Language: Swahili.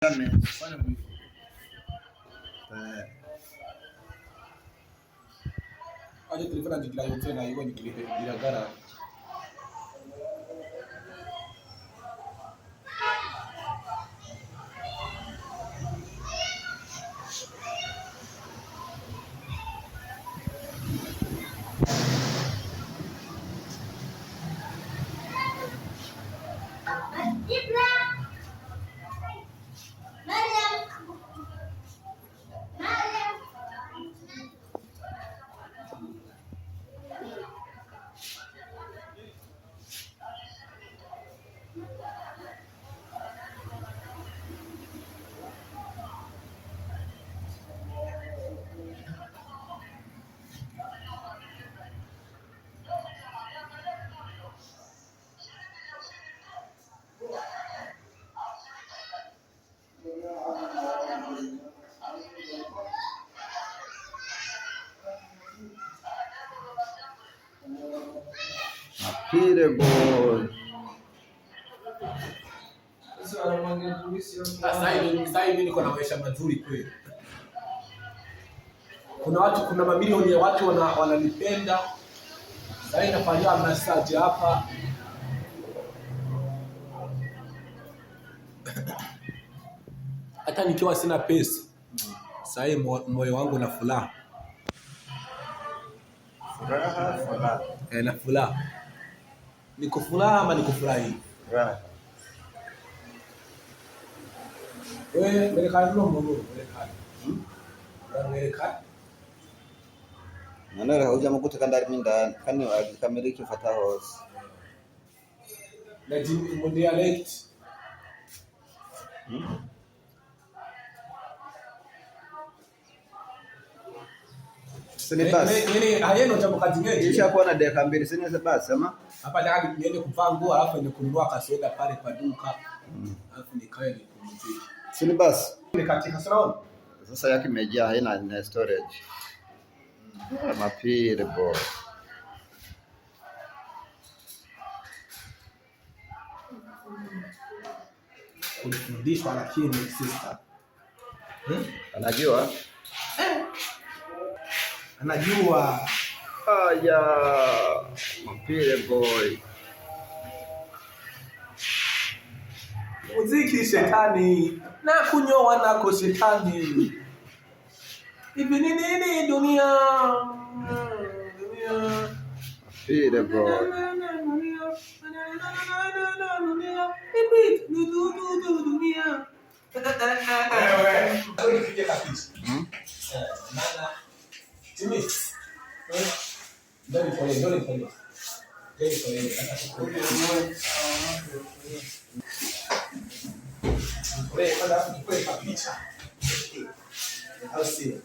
Aje telefona jikila yote na hiyo nikilipa gara. Pire boy. Sasa hivi niko na maisha mazuri kweli. Kuna mamilioni ya watu wananipenda. Sasa hivi nafanya massage hapa. Hata nikiwa sina pesa. Sasa hivi moyo wangu na furaha. Furaha. Na furaha. Niko furaha ama niko furahi? Furaha. Wewe melekani mbona melekani? Nanora hauja makuta kandari minda kani kamiliki fata hose. Na mu dialect. Sini basi. Nini hayeno jambo kazi gani? Kisha kuona dakika 2 sini basi ama? Hapa nataka niende kuvaa nguo alafu niende kununua kasoda pale kwa duka. Alafu nikae nipumzike. Sini basi. Ni katika salon. Sasa yake imejaa haina storage. Mapire boy. Kulifundishwa lakini sister. Anajua? Anajua. Aya, mapire boy. Muziki shetani na kunyoa nako shetani. Hivi ni nini dunia? Mapire boy. Dunia. Wewe, unipige kabisa. Nana. Timi. Ndani pole. Ndani pole. Wewe, kwanza tukue kabisa. Au sio?